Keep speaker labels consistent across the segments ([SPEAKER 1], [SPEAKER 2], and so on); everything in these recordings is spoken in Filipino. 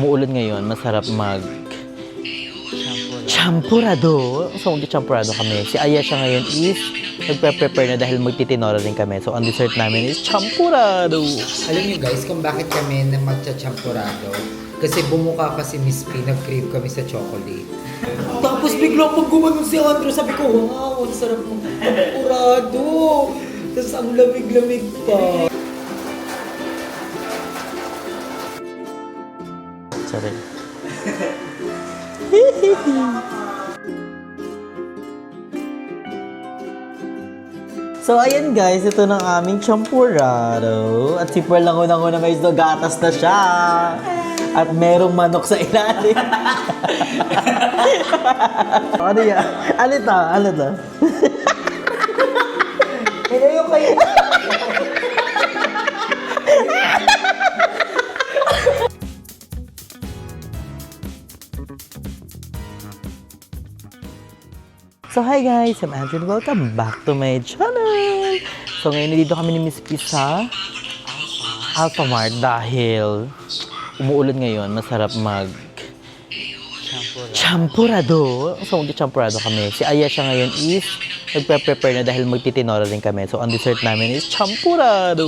[SPEAKER 1] Umuulan ngayon, masarap champurado. So, mag-champurado kami. Si Aya siya ngayon is nagpe-prepare na dahil magtitinora rin kami. So, ang dessert namin is champurado.
[SPEAKER 2] Alam niyo guys kung bakit kami na magcha-champurado? Kasi bumuka kasi Miss P, nag-crave kami sa chocolate. Tapos bigla pag gumanon si Andrew, sabi ko, wow, ang sarap ng champurado. Tapos ang lamig-lamig pa.
[SPEAKER 1] Sorry. So, ayan guys, ito ng aming champurado. At si Pearl lang unang-una guys, gatas na siya. At merong manok sa ilalim. Ano yan? Ano ito? Ano ito?
[SPEAKER 2] Pinayo kayo.
[SPEAKER 1] So, hi guys! I'm Andrew and welcome back to my channel! So, ngayon nandito kami ni Miss P sa Alphamart dahil umuulan ngayon, masarap champurado. So, mag-champurado kami. Si Aya siya ngayon is nagpe-prepare na dahil magtitinora rin kami. So, ang dessert namin is champurado.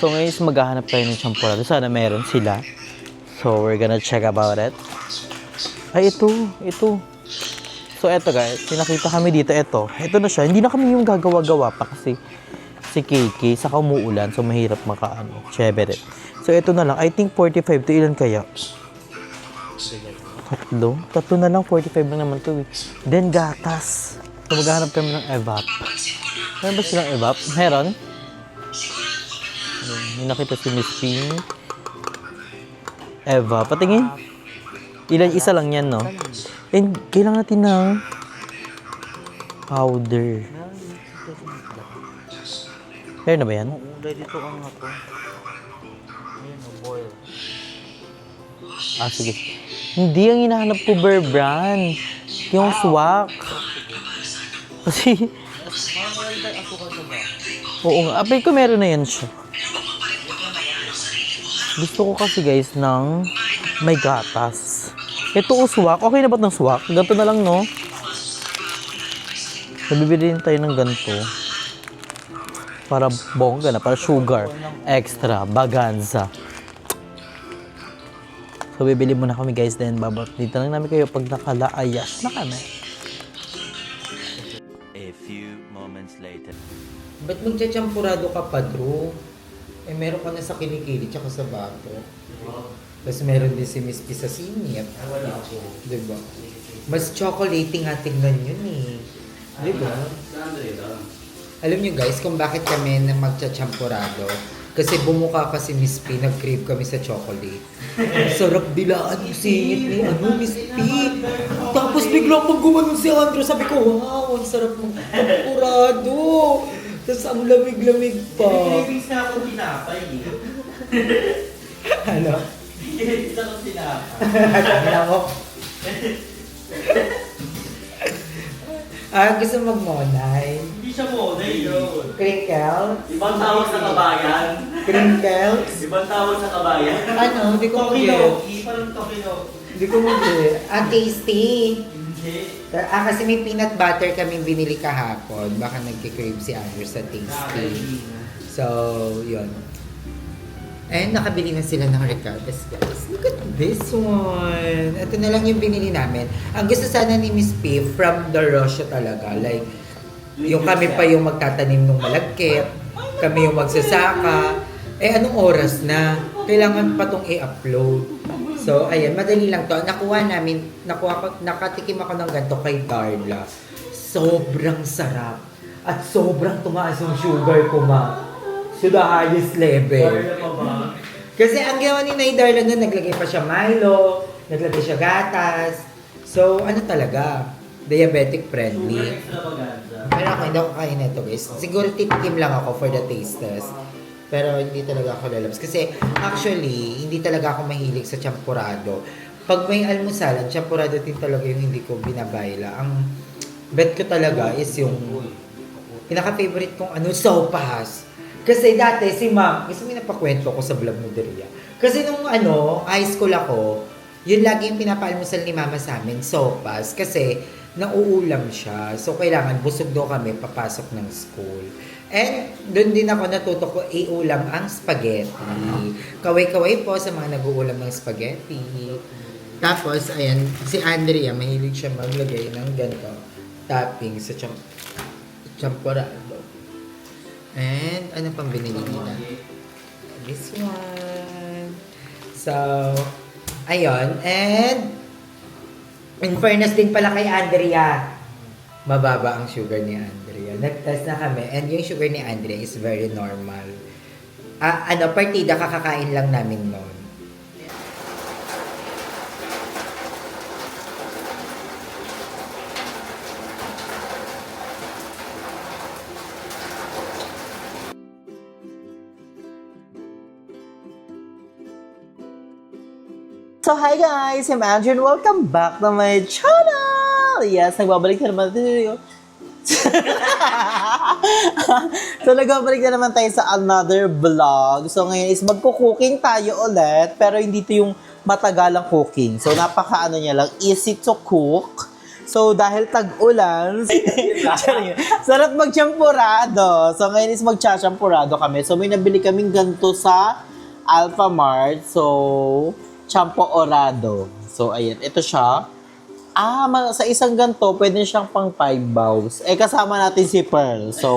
[SPEAKER 1] So, ngayon is maghahanap tayo ng champurado. Sana meron sila. So, we're gonna check about it. Ay, ito. So, eto guys, pinakita kami dito, eto na siya. Hindi na kami yung gagawa-gawa pa kasi si Kiki, saka umuulan, so mahirap syebere. So, eto na lang, I think 45 to ilan kaya? Tatlo na lang, 45 lang naman to eh. Then, gatas. So, maghahanap kami ng evap. Meron ba silang evap? Meron? May nakita si Miss P. Evap, patingin. Isa lang yan, no? And kailangan natin ng powder. Meron na ba yan?
[SPEAKER 3] Ready to ang ako. Ayun, boil.
[SPEAKER 1] Ah, sige. Hindi, ang hinahanap ko, Bear Brand. Yung swak. Kasi, oo nga. Apay ko meron na yan siya. Gusto ko kasi guys ng may gatas. Ito o swak. Okay na ba itong swak? Ganito na lang, no? Nabibili din tayo ng ganito. Para bongga na. Para sugar. Extra. Baganza. So, bibili muna kami guys. Then, dito lang namin kayo pag nakalaayas na kami.
[SPEAKER 3] A few moments later.
[SPEAKER 2] Ba't magcha-champurado ka pa, Drew? Eh, meron ka na sa kilikili tsaka sa bato. Tapos meron din si Miss P sa singit. Diba? Mas chocolating nga tingnan yun eh. Diba? Alam nyo guys kung bakit kami na magcha-champurado? Kasi bumuka kasi Miss P, nag-crave kami sa chocolate. Sarap dilaan yung singit ni Miss P. Tapos bigla pag gumanon si Andrew, sabi ko, wow, ang sarap ng champurado. Tapos ang lamig-lamig pa.
[SPEAKER 3] Ibig na ako tinapay eh.
[SPEAKER 2] Ano?
[SPEAKER 3] Ibig na ako tinapay.
[SPEAKER 2] Sabi mo. Gusto magmonay.
[SPEAKER 3] Hindi siya monay yun.
[SPEAKER 2] Crinkle?
[SPEAKER 3] Ibang tawag sa kabayan.
[SPEAKER 2] Crinkles?
[SPEAKER 3] Ibang tawag sa kabayan.
[SPEAKER 2] Ano? Hindi ko mag-get.
[SPEAKER 3] Tokinoki. Parang tokinoki.
[SPEAKER 2] Hindi ko mag-get. Tasty.
[SPEAKER 3] Hindi.
[SPEAKER 2] Kasi may peanut butter kaming binili kahapon. Baka nagkikrave si Andrew sa tasty. So, yun. And nakabili na sila ng Ricardo's guys. Look at this one. Ito na lang yung binili namin. Ang gusto sana ni Miss P, from the Russia talaga. Like, yung kami pa yung magtatanim ng malagkit. Kami yung magsasaka. Eh, anong oras na? Kailangan pa tong i-upload. So, ayan, madali lang to. Nakatikim ako ng ganito kay Darla. Sobrang sarap. At sobrang tumaas yung sugar ko, ma. To the highest level. Kasi ang ginawa ni Nay Darla na naglagay pa siya Milo, naglagay siya gatas. So, ano talaga? Diabetic friendly. Pero ako, hindi ako kain nito guys. Siguro titikim lang ako for the taste test. Pero hindi talaga ako lalabas. Kasi actually, hindi talaga ako mahilig sa champurado. Pag may almusalan, champurado din talaga yung hindi ko binabayla. Ang bet ko talaga is yung pinaka-favorite kong sopas. Kasi dati si ma'am, gusto mo napakwento ko sa vlog mo, Deria. Kasi nung high school ako, yun lagi yung pinapaalmusal ni mama sa amin, sopas. Kasi nauulam siya. So, kailangan busog daw kami papasok ng school. And doon din ako natuto ko iulam ang spaghetti. Kaway-kaway po sa mga nag-uulam ng spaghetti. Tapos, ayan, si Andrea, mahilig siya maglagay ng ganito, topping sa champurado. And, ano pang binili nila? This one. So, ayun. And, in fairness din pala kay Andrea, mababa ang sugar ni Andrea. Nag-test na kami. And yung sugar ni Andrea is very normal. Partida, kakakain lang namin noon.
[SPEAKER 1] So, hi guys! I'm Andrew and welcome back to my channel! Yes, nagbabalik na naman tayo. So, nagbabalik na naman tayo sa another vlog. So, ngayon is magko-cooking tayo ulit, pero hindi to yung matagalang cooking. So, napaka-ano niya lang, easy to cook. So, dahil tag-ulan, sarap mag-champurado. So, ngayon is mag-champurado kami. So, may nabili kaming ganito sa Alphamart. So, champo orado. So, ayan. Ito siya. Sa isang ganito, pwede siyang pang 5 bowls. Kasama natin si Pearl. So,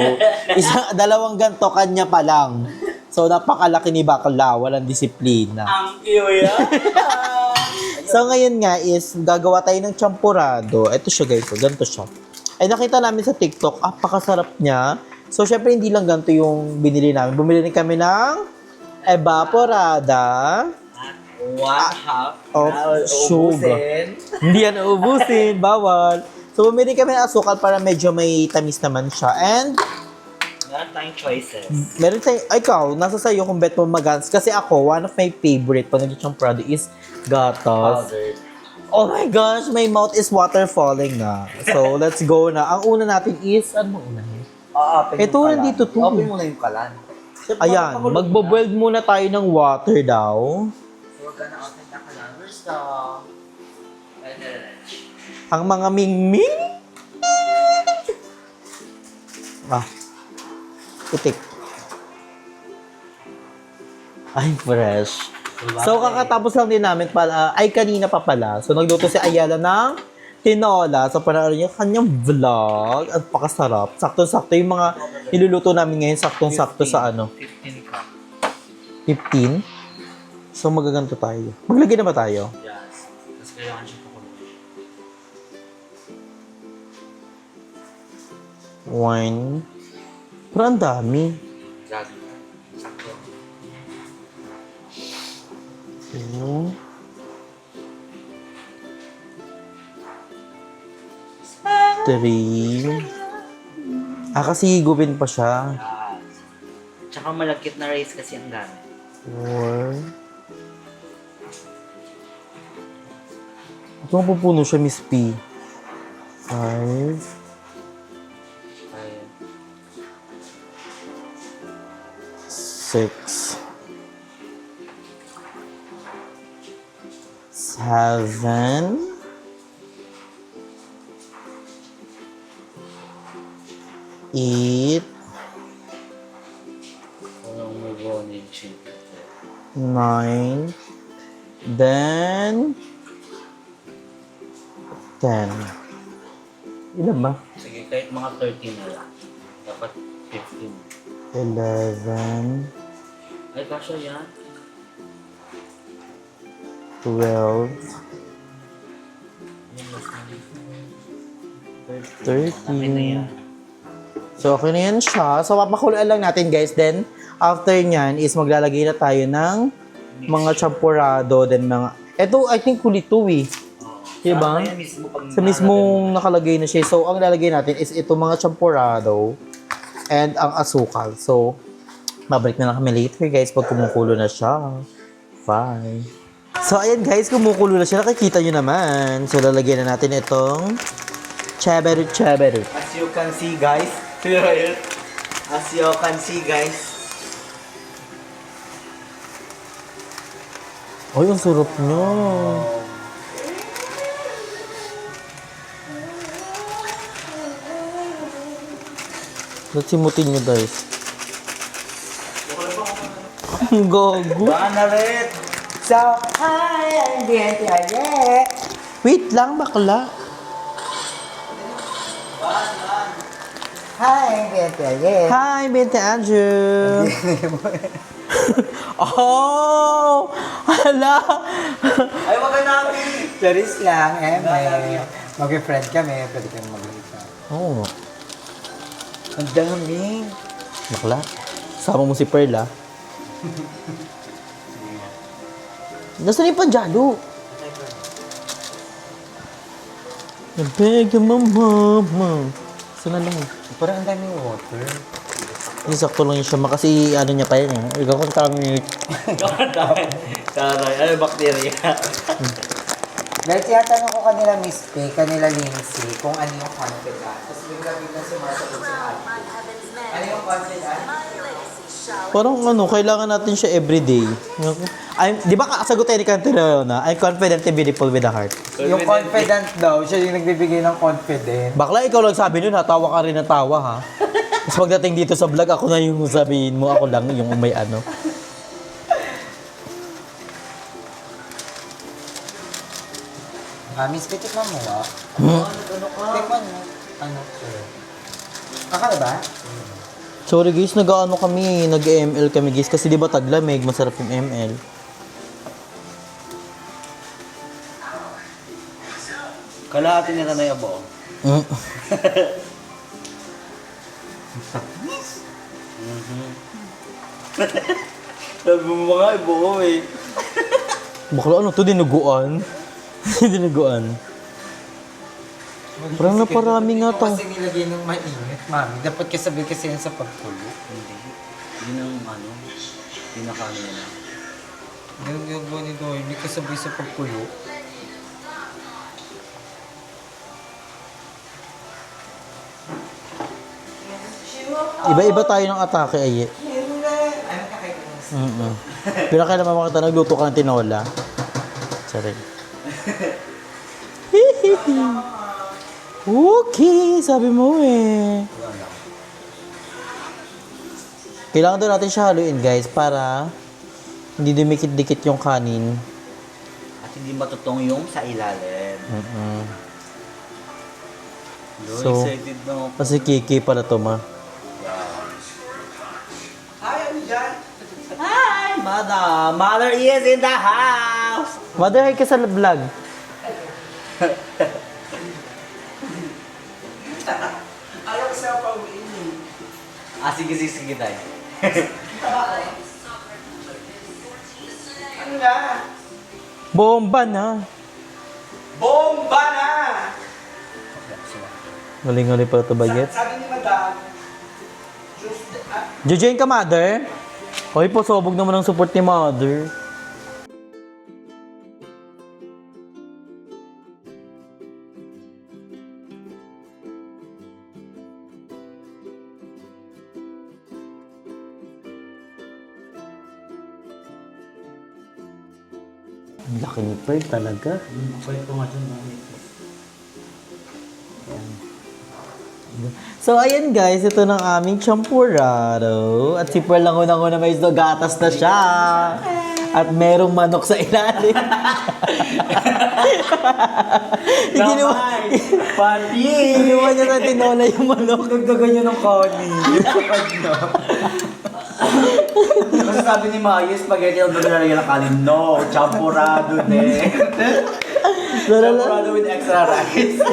[SPEAKER 1] dalawang ganito, kanya pa lang. So, napakalaki ni Bakla. Walang disiplina.
[SPEAKER 4] Ang cute.
[SPEAKER 1] So, ngayon nga is, gagawa tayo ng champurado. Ito siya, guys. So, ganito siya. Nakita namin sa TikTok, pakasarap niya. So, syempre, hindi lang ganito yung binili namin. Bumili rin kami ng evaporada.
[SPEAKER 4] 1/2
[SPEAKER 1] of sugar. Hindi yan uubusin, bawal. So, bumili kami ng asukal para medyo may tamis naman siya. And,
[SPEAKER 4] Meron tayong choices.
[SPEAKER 1] meron tayo, ikaw, nasa sayo kung bet mo magans. Kasi ako, one of my favorite pag nag-champurado is gatas.
[SPEAKER 4] Powder.
[SPEAKER 1] Oh my gosh, my mouth is water falling na. So, let's go na. Ang una natin is, ano mo unahin? Ito, nandito to.
[SPEAKER 4] Open mo na yung kalan.
[SPEAKER 1] Ayan, magbo-boil muna tayo ng water daw.
[SPEAKER 4] So, we're gonna open the kalan. Where's the...
[SPEAKER 1] Ang mga mingming. Putik. Ay, fresh. So, kakatapos lang din namin pala, kanina pa pala. So, nagluto si Ayala ng tinola. So, panoorin niyo kanyang vlog. At pakasarap. Sakto-sakto yung mga niluluto namin ngayon. Saktong-sakto sa
[SPEAKER 4] 15 cup.
[SPEAKER 1] 15. So, magaganto tayo. Maglagay na ba tayo?
[SPEAKER 4] Yes. Tapos kailangan siya pakuloy.
[SPEAKER 1] 1. Pero ang dami.
[SPEAKER 4] Lagi. Sakto.
[SPEAKER 1] 2. 3. Kasi higupin pa siya.
[SPEAKER 4] Yes. Tsaka malagkit na rice kasi ang dami.
[SPEAKER 1] 4. Ito mapupuno siya, Miss P. 5.
[SPEAKER 4] Ayun.
[SPEAKER 1] 6. 7. 8.
[SPEAKER 4] Walang move on yung chicken.
[SPEAKER 1] 9. Then 10. Ilan ba?
[SPEAKER 4] Sige, kahit mga 13 na lang. Dapat 15.
[SPEAKER 1] 11.
[SPEAKER 4] Ay, kasya yan.
[SPEAKER 1] 12.
[SPEAKER 4] Yan, mas mali.
[SPEAKER 1] 13. So, okay na yan siya. So, papakuluan lang natin, guys. Then, after nyan, is maglalagay na tayo ng mga champurado. Then, mga... Ito, I think huli to eh. Diba? Sa mismong nakalagay na siya. So, ang lalagay natin is ito mga champurado and ang asukal. So, babalik na lang kami later, guys, pag kumukulo na siya. Bye. So, ayan, guys, kumukulo na siya. Nakikita nyo naman. So, lalagyan na natin itong chabaru.
[SPEAKER 4] As you can see, guys. As you can see, guys.
[SPEAKER 1] Ay, ang sarap niya. Let's simutin nyo, guys. Ang gago.
[SPEAKER 4] Banaret!
[SPEAKER 2] So, hi, I'm Bianti Aye.
[SPEAKER 1] Wait lang, bakla.
[SPEAKER 2] Hi, I'm Bianti Aye.
[SPEAKER 1] Hi, Bente Andrew. Oh! Hala!
[SPEAKER 4] Ay, wag ka namin!
[SPEAKER 2] Charis lang, mag-friend kami, pwede kami mag-isa.
[SPEAKER 1] Oo.
[SPEAKER 2] Ang dami.
[SPEAKER 1] Bakla. Sama mo si Pearl, ah. Nasaan yung panjalo? Nabeg yung mama. Saan na lang?
[SPEAKER 2] Parang ang daming water.
[SPEAKER 1] Yung sakto lang yung siya. Kasi ano niya pa yan eh. Ikaw kung kami.
[SPEAKER 4] Taray, ano bakterya?
[SPEAKER 2] Dahil tinatanong ko kanila Miss P, kanila Lindsay, kung ano yung confidant. Tapos bigla-bigla sumasagot si Ate. Ano yung confidant?
[SPEAKER 1] Parang ano, kailangan natin siya everyday. Di ba kasagot tayo ni Cantero na, I'm confident and beautiful with a heart.
[SPEAKER 2] Yung confidant daw, siya yung nagbibigay ng confident.
[SPEAKER 1] Bakla, ikaw lang sabi nun ha, tawa ka rin ng tawa ha. Tapos pagdating dito sa vlog, ako na yung sabihin mo, ako lang yung may ano.
[SPEAKER 2] Miss P, tikman mo ah. Tikman mo. Ano? Kakala ba?
[SPEAKER 1] Sorry guys, nag-ano kami, nag-ML kami guys. Kasi di ba taglamig, masarap yung ML.
[SPEAKER 4] Kalahati nila na yung buo.
[SPEAKER 1] Mm.
[SPEAKER 4] Sabi mo nga, buo eh.
[SPEAKER 1] Bakla, ano to, dinuguan? Dinuguan. Parang naparami nga to.
[SPEAKER 2] Kasi nilagay ng mainit, mami. Dapat kasabi kasi yan sa pagkulo.
[SPEAKER 4] Hindi. Yun ang ano, pinakano nila.
[SPEAKER 2] Ganun yung gawa ni Doy, hindi kasabay sa pagkulo.
[SPEAKER 1] Iba-iba tayo ng atake, ay.
[SPEAKER 2] Ano kakaiba?
[SPEAKER 1] Pinakailan makita, nagluto ka ng tinola. Sorry. Okay, sabi mo eh. Kailangan doon natin siya haluin guys para hindi dumikit-dikit yung kanin.
[SPEAKER 4] At hindi matutong yung sa ilalim.
[SPEAKER 1] So,
[SPEAKER 4] Excited na ako.
[SPEAKER 1] kasi Kiki pala to ma.
[SPEAKER 2] Hi, ano dyan?
[SPEAKER 4] Hi, Mother! Mother is in the house!
[SPEAKER 1] Mother, hi ka sa vlog.
[SPEAKER 2] Ayaw ko sa pauwiin eh.
[SPEAKER 4] Sige tayo.
[SPEAKER 2] Ano na?
[SPEAKER 1] Bomba na.
[SPEAKER 2] Bomba na!
[SPEAKER 1] Galing-galing pala to bagets.
[SPEAKER 2] Sabi ni Madam,
[SPEAKER 1] Jojoin ka, Mother? Hoy, pasobog naman ang support ni Mother. Ang laki ni Pearl talaga.
[SPEAKER 4] Balik ko nga dyan.
[SPEAKER 1] So, ayan guys, ito ng aming champurado. At si Pearl lang unang-una may isdo, gatas na siya. At merong manok sa ilalim. Ginawa,
[SPEAKER 4] Pati!
[SPEAKER 1] ginawa niya sa tinola yung manok.
[SPEAKER 2] nagdagan niya ng kanin.
[SPEAKER 4] Kasi sabi ni Maya, spaghetti ang nalagyan ng kanin. No, champurado din. Champurado with extra rice.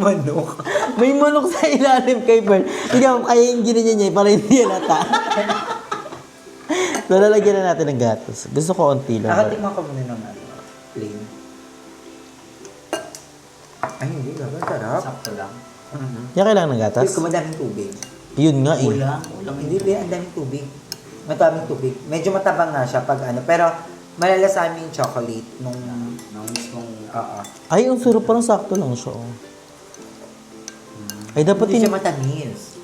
[SPEAKER 2] Manok.
[SPEAKER 1] May manok sa ilalim kay Pearl. Ikaw, kaya yung ginanya niya para hindi halata. So, lalagyan na natin ng gatas. Gusto ko onti lang.
[SPEAKER 2] Nakatikman ka muna ng ano, plain. Ay, hindi. Gano'n sarap.
[SPEAKER 4] Sakto lang.
[SPEAKER 1] Yan kailangan ng gatas?
[SPEAKER 2] Tapos madaming tubig.
[SPEAKER 1] Yun nga eh.
[SPEAKER 4] Ulang
[SPEAKER 2] Hindi, ang daming tubig. Madaming tubig. Medyo matabang nga siya pag ano. Pero malalasamin yung chocolate nung...
[SPEAKER 4] Nang mismong...
[SPEAKER 2] Oo.
[SPEAKER 1] Ay, ang sarap, parang sakto lang siya. Oh. Ay, dapat
[SPEAKER 2] Hindi siya matamis.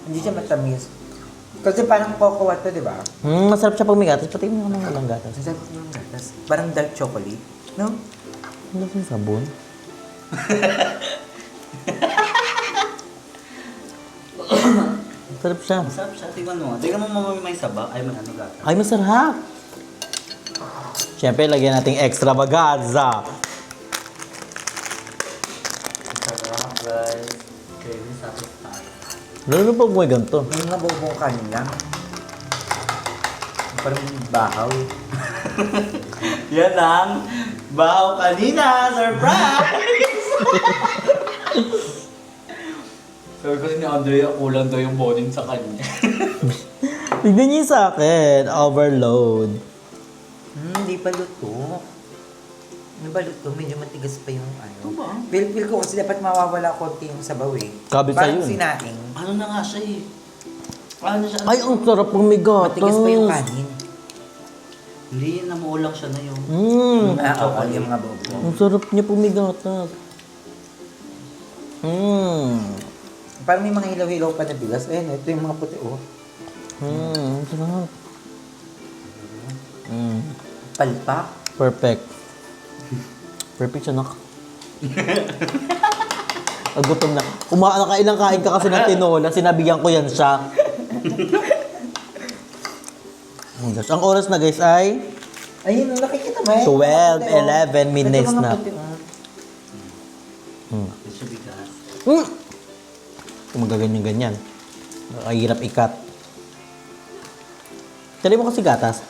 [SPEAKER 2] Hindi siya matamis. Kasi parang cocoa to, di ba?
[SPEAKER 1] Masarap siya pag may gatas. Pati mo naman walang gatas.
[SPEAKER 2] Ang sarap ng gatas. Parang dark chocolate. No?
[SPEAKER 1] Ano yung sabon? Sarap siya.
[SPEAKER 4] Masarap siya. Tingnan mo. Tingnan mo mamami may sabak. Ay, may ano gata.
[SPEAKER 1] Ay, masarap. Siyempre, lagyan nating extra bagaza.
[SPEAKER 4] Masarap, guys. Very satisfying.
[SPEAKER 1] Lalo na pag may ganito.
[SPEAKER 2] Yung mga bubong kanina. Parang bahaw.
[SPEAKER 4] Yan ang bahaw kanina. Surprise! Sabi kasi ni Andrea, kulang daw yung bonin sa kanya.
[SPEAKER 1] Tignan niyo sa akin. Overload.
[SPEAKER 2] Hindi pa luto. Hindi pa luto. Medyo matigas pa yung ano.
[SPEAKER 4] ba?
[SPEAKER 2] Feel ko kasi dapat mawawala konti yung sabaw eh.
[SPEAKER 1] Kabit
[SPEAKER 2] Parang
[SPEAKER 1] sa'yo eh.
[SPEAKER 2] sinaing.
[SPEAKER 4] Ano na nga siya eh. Ano siya?
[SPEAKER 1] Ay, ang sarap ng may gatas.
[SPEAKER 2] Matigas pa yung kanin.
[SPEAKER 4] Hindi, namuulang siya na yung...
[SPEAKER 2] Oo, yung mga bobo.
[SPEAKER 1] Ang sarap niya po may gatas.
[SPEAKER 2] Parang may mga hilaw-hilaw pa na bigas. Ayun, ito yung mga puti. Oh.
[SPEAKER 1] Ang sarap.
[SPEAKER 2] Palpak.
[SPEAKER 1] Perfect. Perfect siya, nak. Nagutom na. Nakailang kain ka kasi ng tinola, sinabihan ko yan siya. Oh my gosh. Ang oras na guys ay
[SPEAKER 2] Ayun, nakikita mo eh.
[SPEAKER 1] 12, 11 minutes
[SPEAKER 2] Ito mga
[SPEAKER 1] na.
[SPEAKER 2] puti, oh.
[SPEAKER 4] Ito siya bigas.
[SPEAKER 1] Kung magaganyan-ganyan. Nakahirap ikat. Tali mo kasi gatas.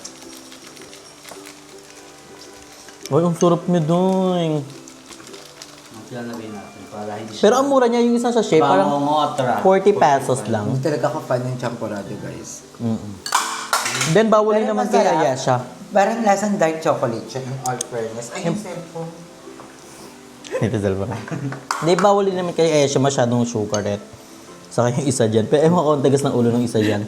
[SPEAKER 1] Ay, ang sarap niya doon.
[SPEAKER 4] Ang pinalagay natin para hindi siya...
[SPEAKER 1] Pero ang mura niya yung isang sachet, parang
[SPEAKER 4] Bangongotra.
[SPEAKER 1] 40 pesos lang.
[SPEAKER 2] Hindi talaga ka fan ng champurado, guys.
[SPEAKER 1] Then, bawalin
[SPEAKER 2] Pero
[SPEAKER 1] naman kay
[SPEAKER 2] masarap.
[SPEAKER 1] Ayesha.
[SPEAKER 2] Parang lasang dark chocolate siya in all fairness. Ay, yung cellphone.
[SPEAKER 1] Ito salba. Hindi, bawalin naman kay Ayesha masyadong sugar eh. Saka yung isa dyan. Pero ewan ko ang tagas ng ulo ng isa dyan.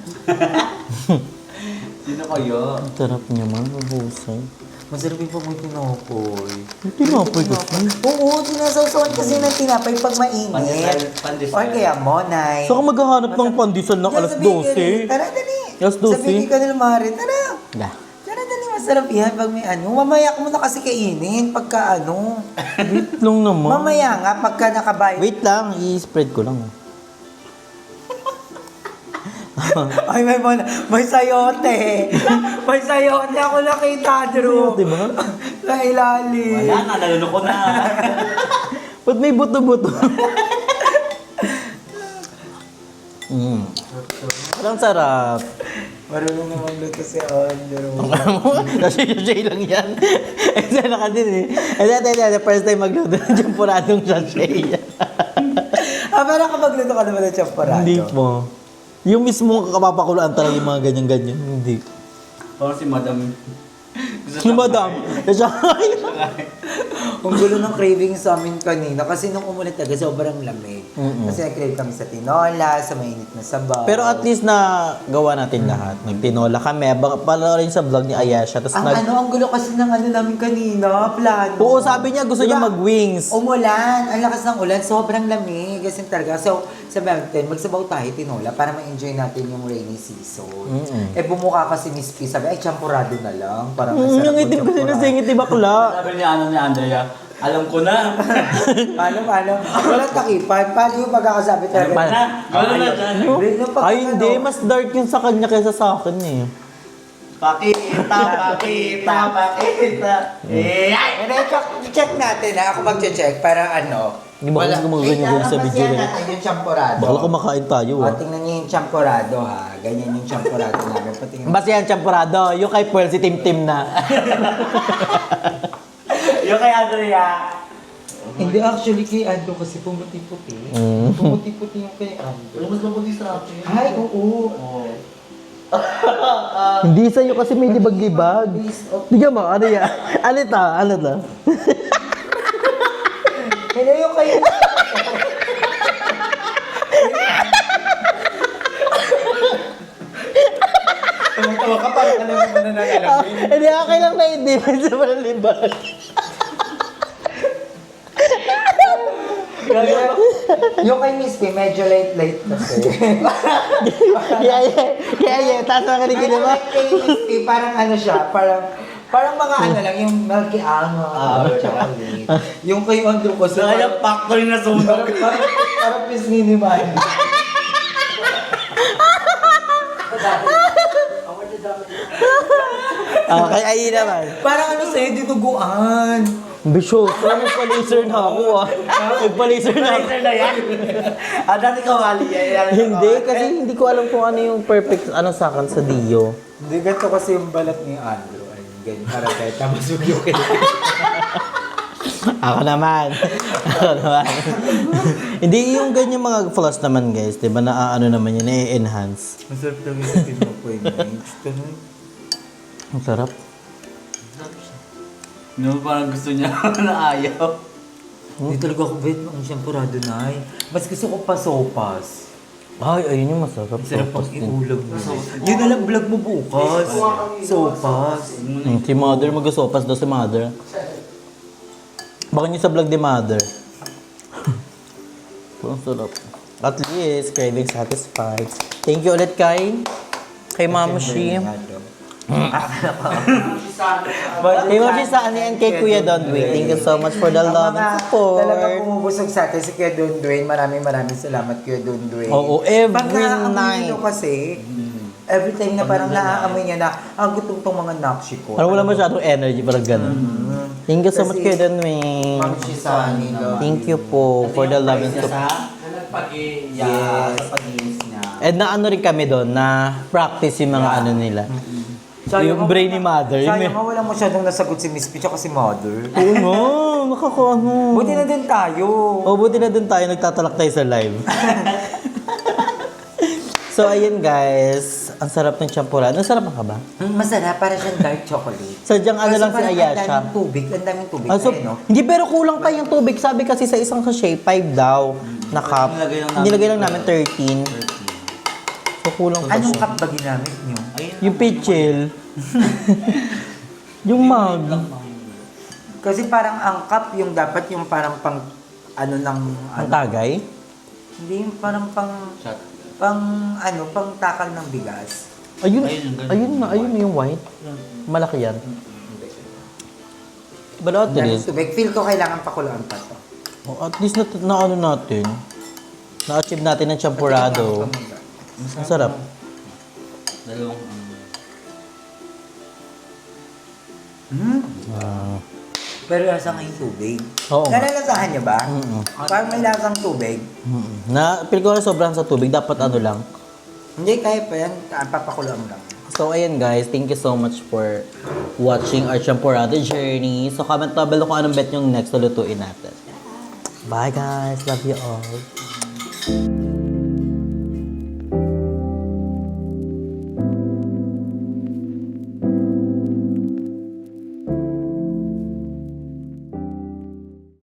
[SPEAKER 4] Sino kayo?
[SPEAKER 1] Ang sarap niya man, mabusay.
[SPEAKER 2] Masarap yung pag may tinopoy.
[SPEAKER 1] Yung tinapay kasi.
[SPEAKER 2] Oo, sinasawsawan kasi ng tinapay pag mainit.
[SPEAKER 4] Pandesal.
[SPEAKER 2] Or kaya monay.
[SPEAKER 1] Saka maghahanap ng pandesal ng alas 12.
[SPEAKER 2] Tara, dali.
[SPEAKER 1] Alas 12?
[SPEAKER 2] Sabihin ka nila, Mari. Tara.
[SPEAKER 1] Da.
[SPEAKER 2] Tara, dali. Masarap yan pag may ano. Mamaya ko muna kasi kainin pagka ano.
[SPEAKER 1] Wait lang naman.
[SPEAKER 2] Mamaya nga pagka nakabayad.
[SPEAKER 1] Wait lang, i-spread ko lang.
[SPEAKER 2] Ay, may sayote. May sayote ako nakita, Drew.
[SPEAKER 1] Diba?
[SPEAKER 2] Sa ilalim.
[SPEAKER 4] Wala na, naluloko na.
[SPEAKER 1] Ba't may buto-buto? Parang sarap.
[SPEAKER 2] Marunong naman luto si Andrew.
[SPEAKER 1] Sachet lang yan. Ito na ka din eh. Ito, first time magluto ng champuradong sachet.
[SPEAKER 2] Parang kapag luto ka naman ng champurado.
[SPEAKER 1] Hindi po. Yung mismo kapapakuluan talaga yung mga ganyan-ganyan. Hindi.
[SPEAKER 4] Parang si Madam.
[SPEAKER 1] Yung madam.
[SPEAKER 2] Ang gulo ng craving sa amin kanina kasi nung umulit talaga sobrang lamig. Kasi nag-crave kami sa tinola, sa mainit na sabaw.
[SPEAKER 1] Pero at least na gawa natin lahat. Nagtinola kami. Pala rin sa vlog ni Ayesha. Tapos
[SPEAKER 2] ang gulo kasi ng ano namin kanina, plano.
[SPEAKER 1] Oo, sabi niya gusto niya mag-wings.
[SPEAKER 2] Umulan, ang lakas ng ulan, sobrang lamig. Kasi talaga, so sa mountain, magsabaw tayo tinola para ma-enjoy natin yung rainy season. Eh bumuka kasi Miss P, sabi, ay champurado na lang. Para masarap
[SPEAKER 1] Yung itim kasi na singit, di bakla.
[SPEAKER 4] Sabi ni ni Andrea, alam ko na.
[SPEAKER 2] Paano? Walang takipan. Paano yung pagkakasabi talaga?
[SPEAKER 4] Gano'n na dyan.
[SPEAKER 1] Ay, hindi. Mas dark yun sa kanya kaysa sa akin eh.
[SPEAKER 4] Pakita. Eh, ay!
[SPEAKER 2] Check natin ha. Ako mag-check para ano.
[SPEAKER 1] Hindi ba kasi gumaganyan sa video rin?
[SPEAKER 2] natin yung champurado.
[SPEAKER 1] Bakla kumakain tayo
[SPEAKER 2] O,
[SPEAKER 1] ah.
[SPEAKER 2] tingnan niyo yung champurado ha. Ganyan yung champurado namin. Patingin.
[SPEAKER 1] Basta yan, champurado. Yung kay Pearl, si Tim-Tim na.
[SPEAKER 4] Yung kay Andrea.
[SPEAKER 2] Hindi actually kay Andrew kasi pumuti-puti. Pumuti-puti yung kay Andrew.
[SPEAKER 4] Mas mabuti sa akin.
[SPEAKER 2] Ay, oo.
[SPEAKER 1] Hindi sa'yo kasi may libag-libag. Tignan mo, ano yan? Ano to?
[SPEAKER 2] Hindi yung kay... Tawa ka parang alam mo na nalalamin.
[SPEAKER 1] Hindi, okay lang na hindi. Sa malibag.
[SPEAKER 2] Yung kay Miss P, medyo late kasi.
[SPEAKER 1] Yeah. Taas na kinikili mo.
[SPEAKER 2] Kay Miss P, parang ano siya, parang mga ano lang, yung Milky Almond, chocolate. Yung kay Andrew ko,
[SPEAKER 4] Sa kanya factory na sunog.
[SPEAKER 2] parang pisngi ni Manny.
[SPEAKER 1] Kay Ayi naman.
[SPEAKER 2] Parang ano sa'yo, dinuguan.
[SPEAKER 1] Bisyo, nagpa-laser na ako Nagpa-laser na ako.
[SPEAKER 4] na yan. Dati kawali yan.
[SPEAKER 1] Hindi, kasi hindi ko alam kung ano yung perfect sa akin sa Dio.
[SPEAKER 2] Hindi, ganito kasi yung balat ni Andrew. Ay, ganyan, parang kahit tapos yung kay
[SPEAKER 1] Ako naman. Hindi, yung ganyan mga flaws naman guys, di ba na naman yun, na-enhance.
[SPEAKER 2] Masarap lang yung sa pinappointments.
[SPEAKER 1] Ang sarap.
[SPEAKER 4] No, parang gusto niya na ayaw.
[SPEAKER 2] Hindi talaga ako bet ng shampurado na mas gusto ko pa sopas.
[SPEAKER 1] Ay, ayun yung masarap.
[SPEAKER 2] Sarap pang
[SPEAKER 1] Sopas din.
[SPEAKER 2] iulam mo. Yun na lang vlog mo bukas. Sopas.
[SPEAKER 1] Si Mother, mag-sopas daw si Mother. Baka niyo sa vlog ni Mother. Ang sarap. At least, craving satisfied. Thank you ulit kay Mama Shi. Kay Mama Shi sa and kay Kuya Don Dwayne. Thank you so much for the love and support.
[SPEAKER 2] Talagang bumubusog sa atin si Kuya Don Dwayne. Maraming salamat Kuya Don Dwayne.
[SPEAKER 1] Oo, every
[SPEAKER 2] Pag naaamoy
[SPEAKER 1] night.
[SPEAKER 2] nyo kasi, every time na parang naaamoy niya na, gutom tong mga nakshi ko.
[SPEAKER 1] Parang wala masyadong energy, parang gano'n. Thank you so much Kuya Don Dwayne.
[SPEAKER 2] Ma'am Shisani, love.
[SPEAKER 1] Thank you po for the love and support.
[SPEAKER 4] Yes. Sa pag-inis niya.
[SPEAKER 1] And na ano rin kami doon, na practice yung mga ano nila. Yung brain ni Mother.
[SPEAKER 2] Sayang nga wala masyadong nasagot si Miss P tsaka si Mother.
[SPEAKER 1] Oo nga, nakakaano.
[SPEAKER 2] Buti na din tayo.
[SPEAKER 1] O, buti na dun tayo, nagtatalak tayo sa live. So, ayun guys, ang sarap ng champurado. Ang sarap ka ba?
[SPEAKER 2] Masarap, para siyang dark chocolate.
[SPEAKER 1] Sadyang ano lang si Ayasha.
[SPEAKER 2] Ang daming tubig,
[SPEAKER 1] Ah, so,
[SPEAKER 2] no?
[SPEAKER 1] hindi, pero kulang pa yung tubig. Sabi kasi sa isang sachet, 5 daw na cup. Nilagay lang namin 13. So, kulang pa
[SPEAKER 2] Anong
[SPEAKER 1] siya.
[SPEAKER 2] cup ba ginamit niyo?
[SPEAKER 1] Yung pitchel. Yung mug.
[SPEAKER 2] Kasi parang ang cup yung dapat yung parang pang ano lang
[SPEAKER 1] Ang tagay.
[SPEAKER 2] hindi yung parang pang pang takal ng bigas.
[SPEAKER 1] Ayun na yung white. Malaki yan. But at
[SPEAKER 2] Dahil
[SPEAKER 1] least,
[SPEAKER 2] tubig, feel ko kailangan pakuluan pa to.
[SPEAKER 1] at least na ano natin, na-achieve natin ng champurado. Ang sarap.
[SPEAKER 4] Dalawang
[SPEAKER 2] Pero lasa nga yung tubig.
[SPEAKER 1] Oo nga.
[SPEAKER 2] Nalalasahan niyo ba?
[SPEAKER 1] Mm-mm.
[SPEAKER 2] Parang may lasang tubig.
[SPEAKER 1] Feel ko na sobrang sa tubig, dapat ano lang.
[SPEAKER 2] Hindi, kaya pa yan. Papakuluan mo lang.
[SPEAKER 1] So, ayan guys, thank you so much for watching our champurado journey. So, comment down below kung anong bet yung next na lutuin natin. Bye guys, love you all.